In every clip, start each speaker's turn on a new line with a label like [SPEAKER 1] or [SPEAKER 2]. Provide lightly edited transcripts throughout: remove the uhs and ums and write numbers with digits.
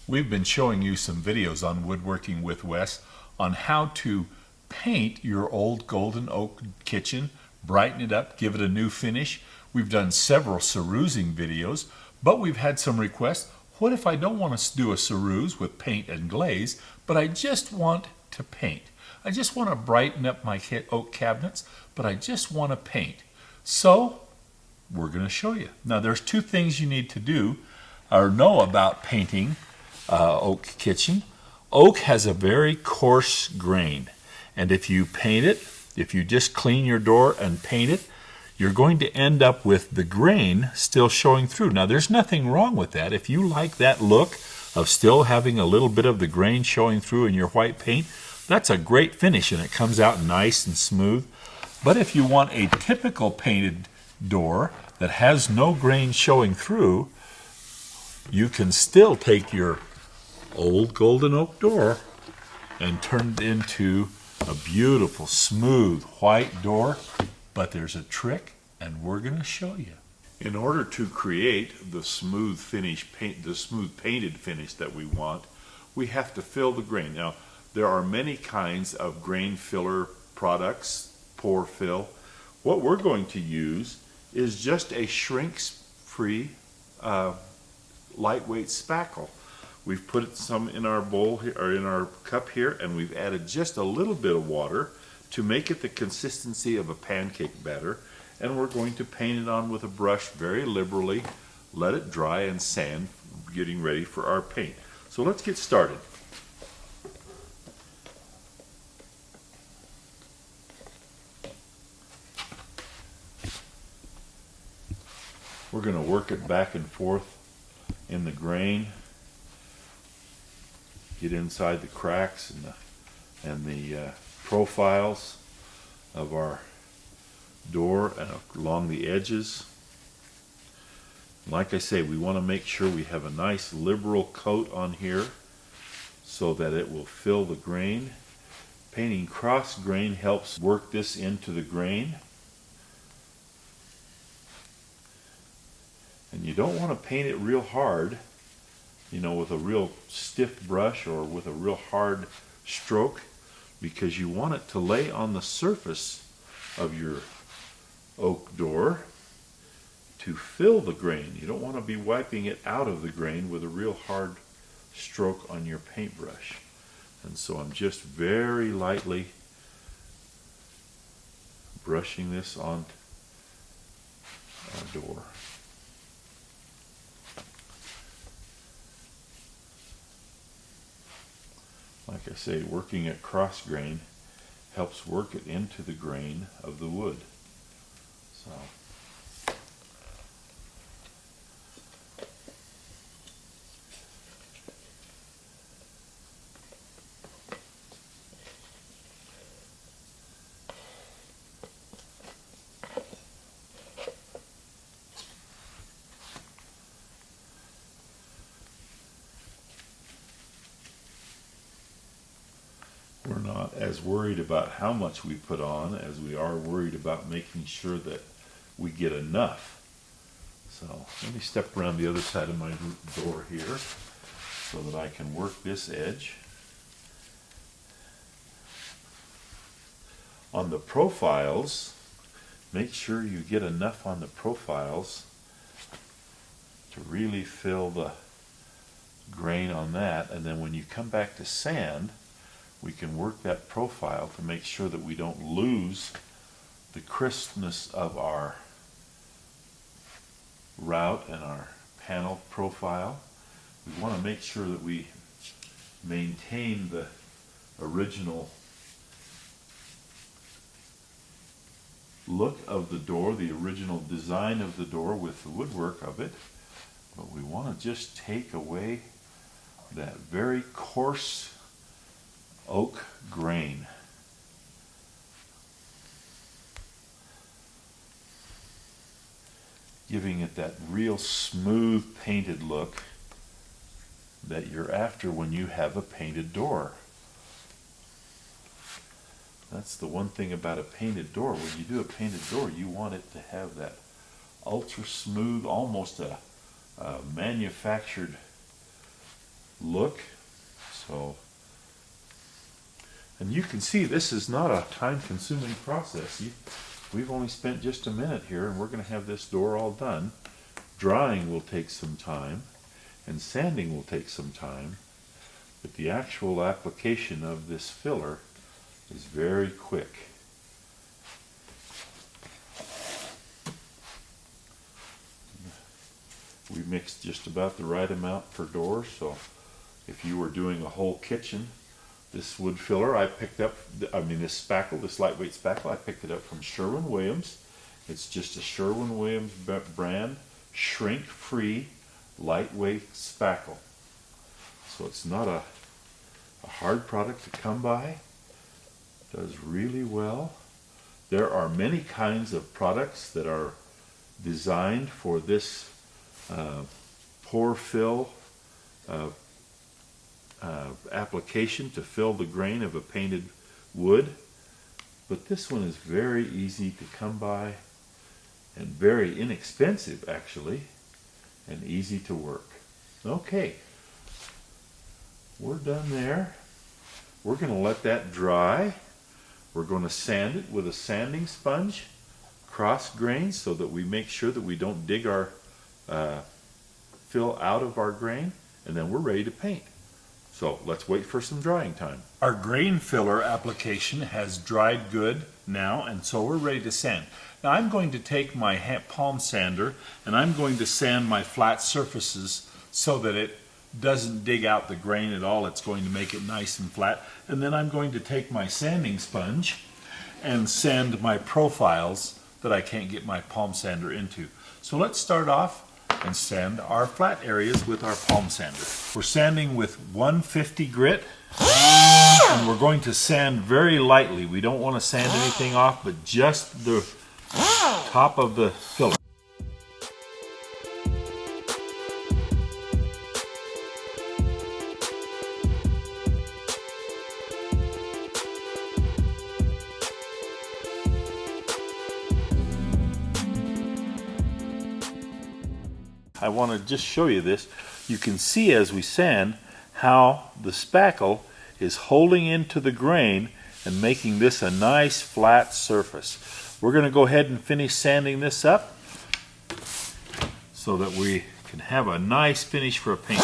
[SPEAKER 1] We've been showing you some videos on Woodworking with Wes on how to paint your old golden oak kitchen, brighten it up, give it a new finish. We've done several cerusing videos, but we've had some requests. What if I don't want to do a ceruse with paint and glaze, but I just want to paint? I just want to brighten up my oak cabinets, but I just want to paint. So we're going to show you. Now there's two things you need to do or know about painting oak kitchen. Oak has a very coarse grain, and if you paint it, if you just clean your door and paint it, you're going to end up with the grain still showing through. Now there's nothing wrong with that. If you like that look of still having a little bit of the grain showing through in your white paint, that's a great finish and it comes out nice and smooth. But if you want a typical painted door that has no grain showing through, you can still take your old golden oak door and turn it into a beautiful, smooth, white door. But there's a trick, and we're going to show you. In order to create the smooth painted finish that we want, we have to fill the grain. Now, there are many kinds of grain filler products, pour fill. What we're going to use is just a shrink-free, lightweight spackle. We've put some in our bowl here, or in our cup here, and we've added just a little bit of water to make it the consistency of a pancake batter, and we're going to paint it on with a brush very liberally, let it dry and sand, getting ready for our paint. So let's get started. We're going to work it back and forth in the grain, get inside the cracks and the profiles of our door and along the edges. Like I say, we want to make sure we have a nice liberal coat on here so that it will fill the grain. Painting cross grain helps work this into the grain. And you don't want to paint it real hard, you know, with a real stiff brush or with a real hard stroke, because you want it to lay on the surface of your oak door to fill the grain. You don't want to be wiping it out of the grain with a real hard stroke on your paintbrush. And so I'm just very lightly brushing this on our door. Like I say, working at cross grain helps work it into the grain of the wood. So we're not as worried about how much we put on as we are worried about making sure that we get enough. So let me step around the other side of my door here so that I can work this edge. On the profiles, make sure you get enough on the profiles to really fill the grain on that, and then when you come back to sand, we can work that profile to make sure that we don't lose the crispness of our route and our panel profile. We want to make sure that we maintain the original look of the door, the original design of the door with the woodwork of it, but we want to just take away that very coarse oak grain. Giving it that real smooth painted look that you're after when you have a painted door. That's the one thing about a painted door. When you do a painted door, you want it to have that ultra smooth, almost a manufactured look. So, and you can see this is not a time-consuming process. We've only spent just a minute here, and we're going to have this door all done. Drying will take some time, and sanding will take some time, but the actual application of this filler is very quick. We mixed just about the right amount per door, so if you were doing a whole kitchen, this wood filler I picked up, this spackle, this lightweight spackle, I picked it up from Sherwin-Williams. It's just a Sherwin-Williams brand, shrink-free, lightweight spackle. So it's not a hard product to come by. Does really well. There are many kinds of products that are designed for this pour fill application to fill the grain of a painted wood, but this one is very easy to come by and very inexpensive actually, and easy to work. Okay, we're done there. We're going to let that dry. We're going to sand it with a sanding sponge, cross grain, so that we make sure that we don't dig our fill out of our grain, and then we're ready to paint. So let's wait for some drying time. Our grain filler application has dried good now, and so we're ready to sand. Now I'm going to take my palm sander and I'm going to sand my flat surfaces so that it doesn't dig out the grain at all. It's going to make it nice and flat. And then I'm going to take my sanding sponge and sand my profiles that I can't get my palm sander into. So let's start off and sand our flat areas with our palm sander. We're sanding with 150 grit, and we're going to sand very lightly. We don't want to sand anything off, but just the top of the filler. I want to just show you this. You can see as we sand how the spackle is holding into the grain and making this a nice flat surface. We're going to go ahead and finish sanding this up so that we can have a nice finish for a paint.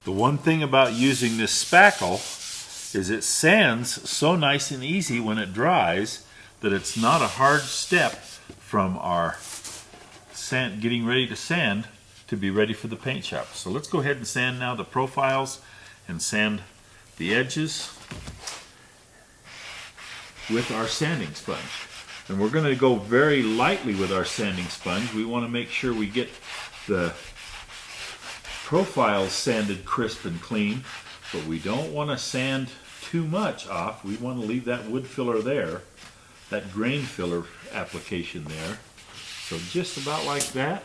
[SPEAKER 1] The one thing about using this spackle is it sands so nice and easy when it dries that it's not a hard step from our getting ready to sand to be ready for the paint shop. So let's go ahead and sand now the profiles and sand the edges with our sanding sponge. And we're going to go very lightly with our sanding sponge. We want to make sure we get the profiles sanded crisp and clean, but we don't want to sand too much off. We want to leave that wood filler there, that grain filler application there. So just about like that.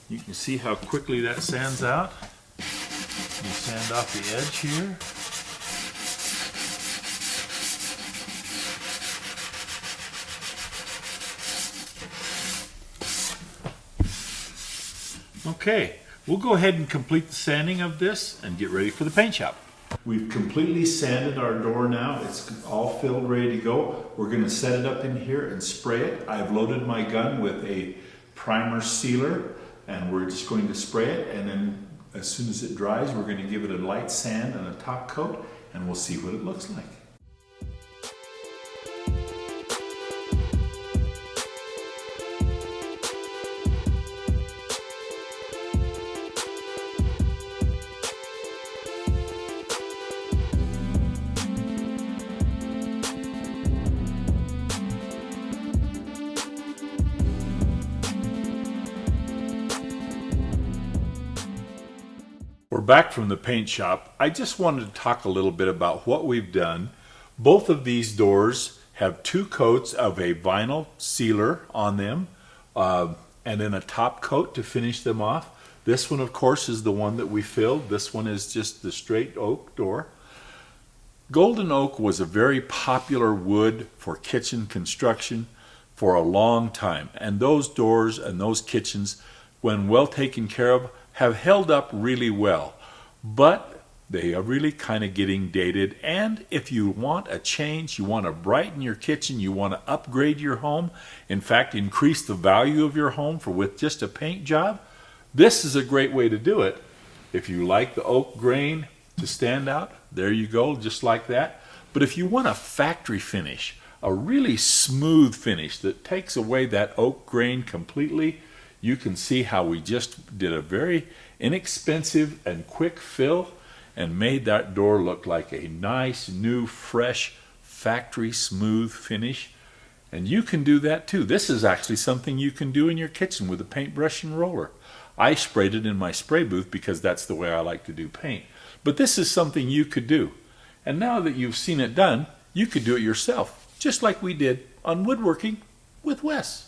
[SPEAKER 1] You can see how quickly that sands out. You sand off the edge here. Okay. We'll go ahead and complete the sanding of this and get ready for the paint shop. We've completely sanded our door now. It's all filled, ready to go. We're going to set it up in here and spray it. I've loaded my gun with a primer sealer, and we're just going to spray it, and then as soon as it dries, we're going to give it a light sand and a top coat, and we'll see what it looks like. We're back from the paint shop. I just wanted to talk a little bit about what we've done. Both of these doors have 2 coats of a vinyl sealer on them and then a top coat to finish them off. This one, of course, is the one that we filled. This one is just the straight oak door. Golden oak was a very popular wood for kitchen construction for a long time, and those doors and those kitchens, when well taken care of, have held up really well. But they are really kind of getting dated, and if you want a change, you want to brighten your kitchen, you want to upgrade your home, in fact increase the value of your home with just a paint job, this is a great way to do it. If you like the oak grain to stand out, there you go, just like that. But if you want a factory finish, a really smooth finish that takes away that oak grain completely, you can see how we just did a very inexpensive and quick fill and made that door look like a nice, new, fresh, factory smooth finish. And you can do that too. This is actually something you can do in your kitchen with a paintbrush and roller. I sprayed it in my spray booth because that's the way I like to do paint. But this is something you could do. And now that you've seen it done, you could do it yourself, just like we did on Woodworking with Wes.